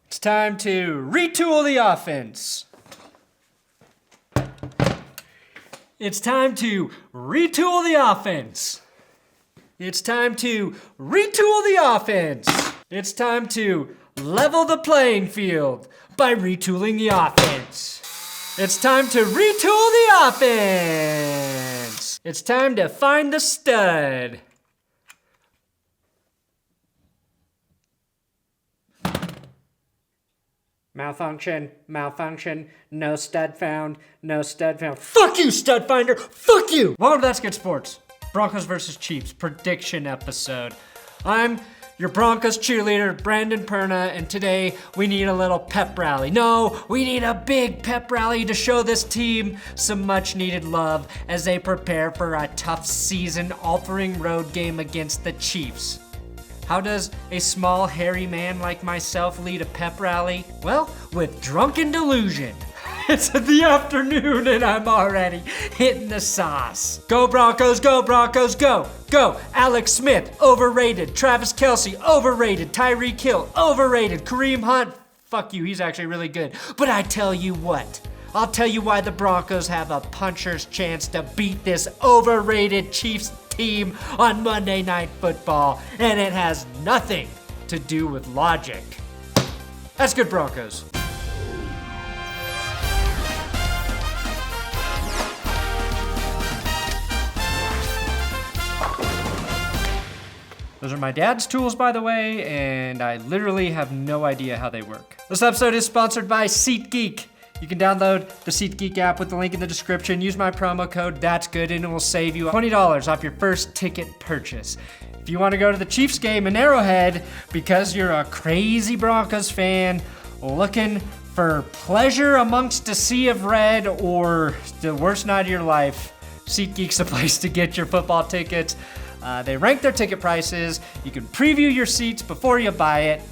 It's time to retool the offense. It's time to retool the offense. It's time to retool the offense. It's time to level the playing field by retooling the offense. It's time to retool the offense. It's time to find the stud. Malfunction, no stud found, Fuck you, stud finder, fuck you! Welcome to That's Good Sports, Broncos versus Chiefs prediction episode. I'm your Broncos cheerleader, Brandon Perna, and today we need a little pep rally. No, we need a big pep rally to show this team some much needed love as they prepare for a tough season-altering road game against the Chiefs. How does a small, hairy man like myself lead a pep rally? Well, with drunken delusion. It's the afternoon and I'm already hitting the sauce. Go Broncos, go Broncos, go! Go! Alex Smith, overrated. Travis Kelce, overrated. Tyreek Hill, overrated. Kareem Hunt, fuck you, he's actually really good. But I tell you what, I'll tell you why the Broncos have a puncher's chance to beat this overrated Chiefs team on Monday Night Football, and it has nothing to do with logic. That's good, Broncos. Those are my dad's tools, by the way, and I literally have no idea how they work. This episode is sponsored by SeatGeek. You can download the SeatGeek app with the link in the description. Use my promo code ThatsGood and it will save you $20 off your first ticket purchase. If you want to go to the Chiefs game in Arrowhead because you're a crazy Broncos fan looking for pleasure amongst a sea of red or the worst night of your life, SeatGeek's the place to get your football tickets. They rank their ticket prices. You can preview your seats before you buy it.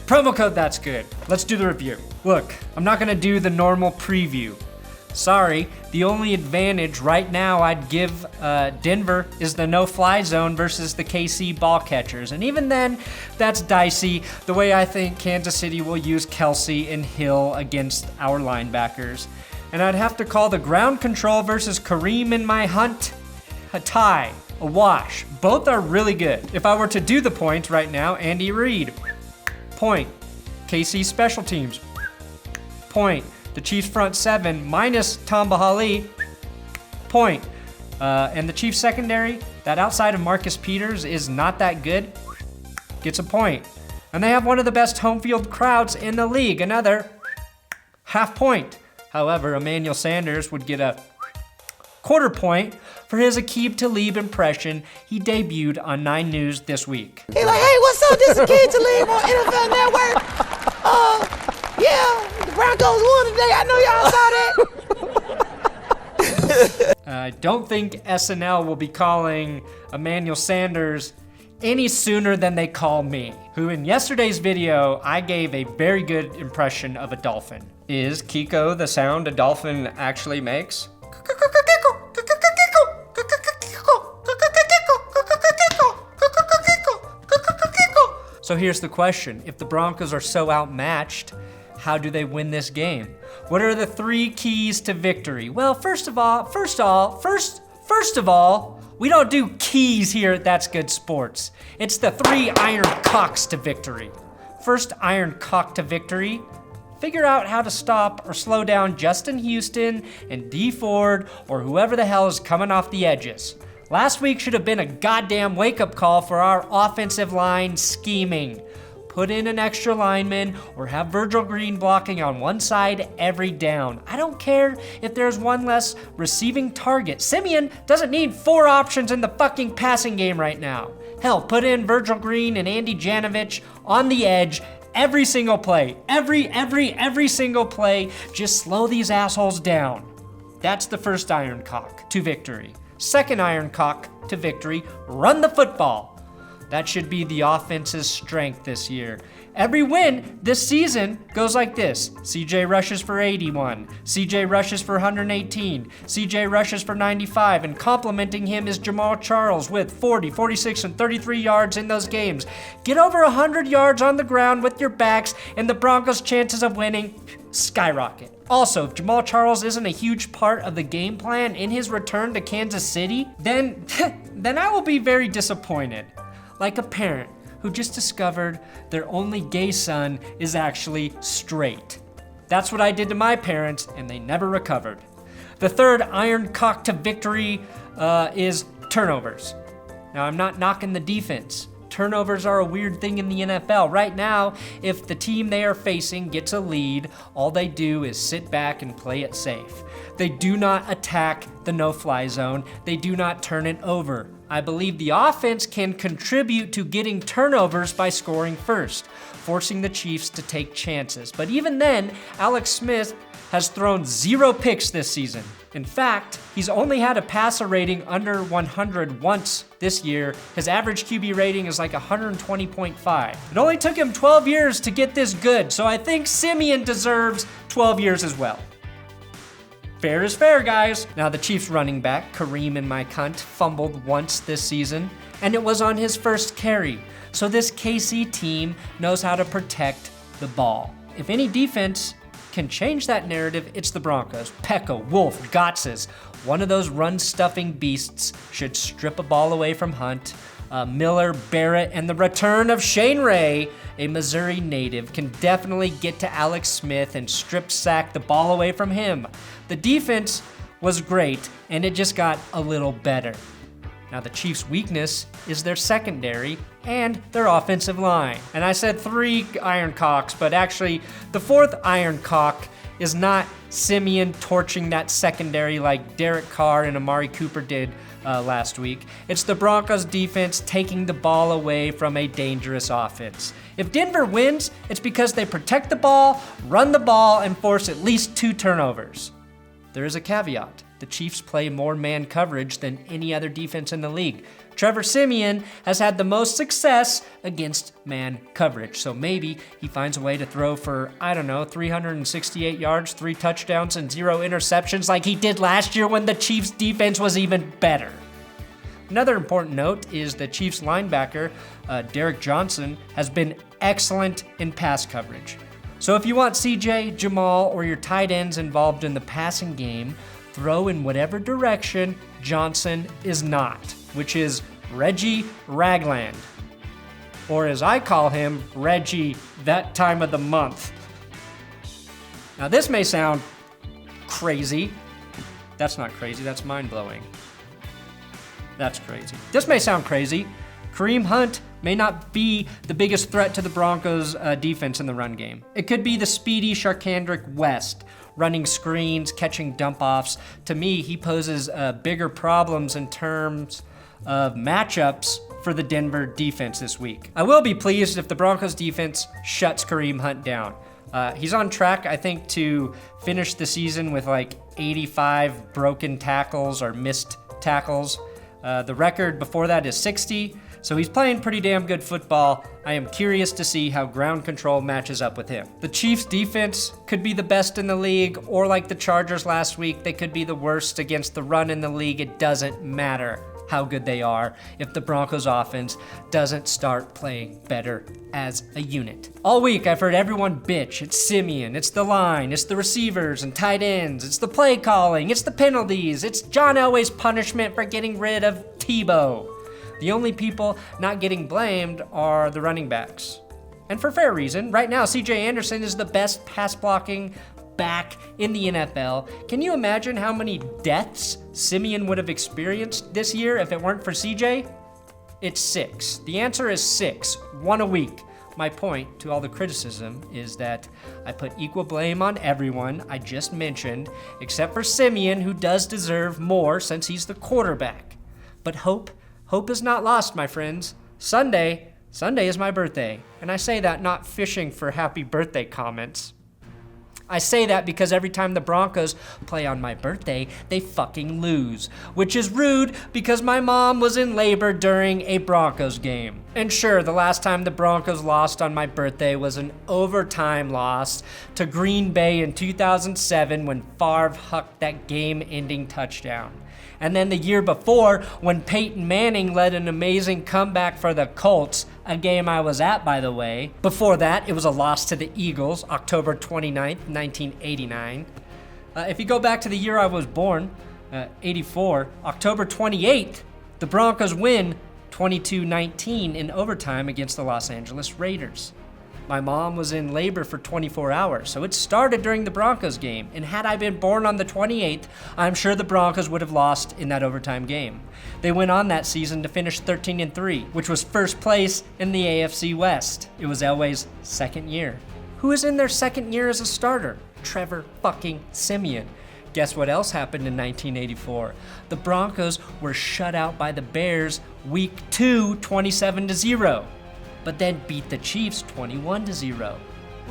Promo code That's Good. Let's do the review. Look, I'm not gonna do the normal preview. Sorry, the only advantage right now I'd give Denver is the no-fly zone versus the KC ball catchers. And even then, that's dicey, the way I think Kansas City will use Kelce and Hill against our linebackers. And I'd have to call the ground control versus Kareem and my Hunt a tie, a wash. Both are really good. If I were to do the points right now, Andy Reid, point. KC special teams, point. The Chiefs front seven minus Tamba Hali, point. And the Chiefs secondary, that outside of Marcus Peters is not that good, gets a point. And they have one of the best home field crowds in the league, another half point. However, Emmanuel Sanders would get a quarter point for his Aqib Talib impression he debuted on 9 News this week. He like, hey, what's up? This is Aqib Talib on NFL Network. Yeah, the Broncos won today. I know y'all saw that. I don't think SNL will be calling Emmanuel Sanders any sooner than they call me, who in yesterday's video, I gave a very good impression of a dolphin. Is Kiko the sound a dolphin actually makes? So here's the question. If the Broncos are so outmatched, how do they win this game? What are the 3 keys to victory? Well, first of all, we don't do keys here at That's Good Sports. It's the 3 iron cocks to victory. First iron cock to victory, figure out how to stop or slow down Justin Houston and Dee Ford or whoever the hell is coming off the edges. Last week should have been a goddamn wake-up call for our offensive line scheming. Put in an extra lineman or have Virgil Green blocking on one side every down. I don't care if there's one less receiving target. Simeon doesn't need 4 options in the fucking passing game right now. Hell, put in Virgil Green and Andy Janovich on the edge every single play. Every single play. Just slow these assholes down. That's the first iron cock to victory. Second iron cock to victory, run the football. That should be the offense's strength this year. Every win this season goes like this. CJ rushes for 81, CJ rushes for 118, CJ rushes for 95, and complimenting him is Jamaal Charles with 40, 46, and 33 yards in those games. Get over 100 yards on the ground with your backs, and the Broncos' chances of winning skyrocket. Also, if Jamaal Charles isn't a huge part of the game plan in his return to Kansas City, then I will be very disappointed. Like a parent who just discovered their only gay son is actually straight. That's what I did to my parents, and they never recovered. The third iron cock to victory is turnovers. Now, I'm not knocking the defense. Turnovers are a weird thing in the NFL. Right now, if the team they are facing gets a lead, all they do is sit back and play it safe. They do not attack the no-fly zone. They do not turn it over. I believe the offense can contribute to getting turnovers by scoring first, forcing the Chiefs to take chances. But even then, Alex Smith has thrown 0 picks this season. In fact, he's only had a passer rating under 100 once this year. His average QB rating is like 120.5. It only took him 12 years to get this good, so I think Simeon deserves 12 years as well. Fair is fair, guys. Now, the Chiefs running back, Kareem in my cunt, fumbled once this season, and it was on his first carry. So this KC team knows how to protect the ball. If any defense can change that narrative, it's the Broncos. Pekka, Wolf, Gotses, one of those run-stuffing beasts should strip a ball away from Hunt. Miller, Barrett, and the return of Shane Ray, a Missouri native, can definitely get to Alex Smith and strip sack the ball away from him. The defense was great, and it just got a little better. Now, the Chiefs' weakness is their secondary and their offensive line. And I said 3 iron cocks, but actually the 4th iron cock is not Simeon torching that secondary like Derek Carr and Amari Cooper did last week. It's the Broncos defense taking the ball away from a dangerous offense. If Denver wins, it's because they protect the ball, run the ball, and force at least 2 turnovers. There is a caveat. The Chiefs play more man coverage than any other defense in the league. Trevor Siemian has had the most success against man coverage, so maybe he finds a way to throw for, 368 yards, 3 touchdowns, and 0 interceptions like he did last year when the Chiefs' defense was even better. Another important note is the Chiefs linebacker, Derek Johnson, has been excellent in pass coverage. So if you want CJ, Jamal, or your tight ends involved in the passing game, throw in whatever direction Johnson is not, which is Reggie Ragland. Or as I call him, Reggie that time of the month. Now this may sound crazy. That's not crazy, that's mind-blowing. That's crazy. This may sound crazy. Kareem Hunt may not be the biggest threat to the Broncos' defense in the run game. It could be the speedy Charcandrick West, running screens, catching dump-offs. To me, he poses bigger problems in terms of matchups for the Denver defense this week. I will be pleased if the Broncos defense shuts Kareem Hunt down. He's on track, I think, to finish the season with like 85 broken tackles or missed tackles. The record before that is 60, so he's playing pretty damn good football. I am curious to see how ground control matches up with him. The Chiefs' defense could be the best in the league, or like the Chargers last week, they could be the worst against the run in the league. It doesn't matter how good they are if the Broncos offense doesn't start playing better as a unit. All week I've heard everyone bitch. It's Simeon, it's the line, it's the receivers and tight ends, it's the play calling, it's the penalties, it's John Elway's punishment for getting rid of Tebow. The only people not getting blamed are the running backs. And for fair reason. Right now, CJ Anderson is the best pass blocking back in the NFL. Can you imagine how many deaths Simeon would have experienced this year if it weren't for CJ? It's 6. The answer is 6, 1 a week. My point to all the criticism is that I put equal blame on everyone I just mentioned, except for Simeon, who does deserve more since he's the quarterback. But hope is not lost, my friends. Sunday is my birthday, and I say that not fishing for happy birthday comments. I say that because every time the Broncos play on my birthday, they fucking lose. Which is rude because my mom was in labor during a Broncos game. And sure, the last time the Broncos lost on my birthday was an overtime loss to Green Bay in 2007 when Favre hucked that game-ending touchdown. And then the year before, when Peyton Manning led an amazing comeback for the Colts, a game I was at, by the way. Before that, it was a loss to the Eagles, October 29th, 1989. If you go back to the year I was born, 84, October 28th, the Broncos win 22-19 in overtime against the Los Angeles Raiders. My mom was in labor for 24 hours, so it started during the Broncos game, and had I been born on the 28th, I'm sure the Broncos would have lost in that overtime game. They went on that season to finish 13-3, which was first place in the AFC West. It was Elway's second year. Who is in their second year as a starter? Trevor fucking Siemian. Guess what else happened in 1984? The Broncos were shut out by the Bears week 2, 27-0. But then beat the Chiefs 21-0.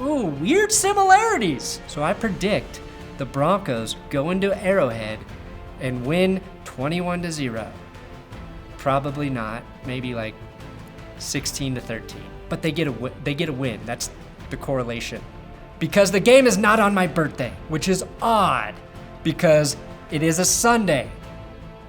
Ooh, weird similarities. So I predict the Broncos go into Arrowhead and win 21-0. Probably not, maybe like 16-13. But they get a win. That's the correlation. Because the game is not on my birthday, which is odd because it is a Sunday.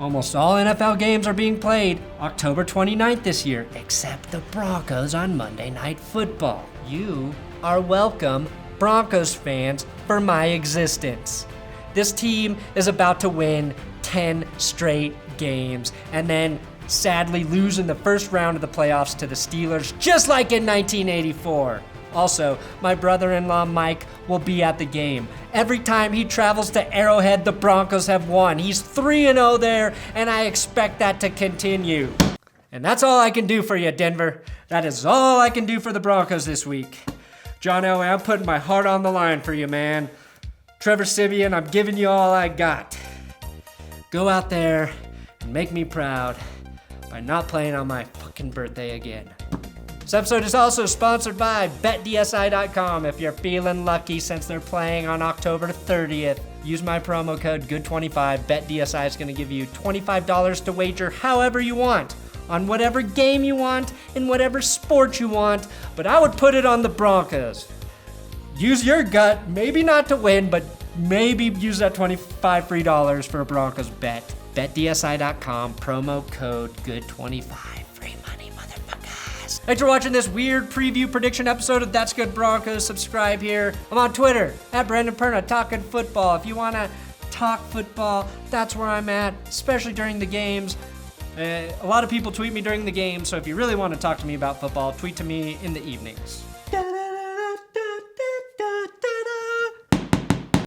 Almost all NFL games are being played October 29th this year, except the Broncos on Monday Night Football. You are welcome, Broncos fans, for my existence. This team is about to win 10 straight games and then sadly lose in the first round of the playoffs to the Steelers, just like in 1984. Also, my brother-in-law Mike will be at the game. Every time he travels to Arrowhead, the Broncos have won. He's 3-0 there, and I expect that to continue. And that's all I can do for you, Denver. That is all I can do for the Broncos this week. John Elway, I'm putting my heart on the line for you, man. Trevor Siemian, I'm giving you all I got. Go out there and make me proud by not playing on my fucking birthday again. This episode is also sponsored by BetDSI.com. If you're feeling lucky since they're playing on October 30th, use my promo code GOOD25. BetDSI is going to give you $25 to wager however you want, on whatever game you want, in whatever sport you want, but I would put it on the Broncos. Use your gut, maybe not to win, but maybe use that $25 free dollars for a Broncos bet. BetDSI.com, promo code GOOD25. Thanks for watching this weird preview prediction episode of That's Good Broncos. Subscribe here. I'm on Twitter, at Brandon Perna, talking football. If you want to talk football, that's where I'm at, especially during the games. A lot of people tweet me during the game, so if you really want to talk to me about football, tweet to me in the evenings.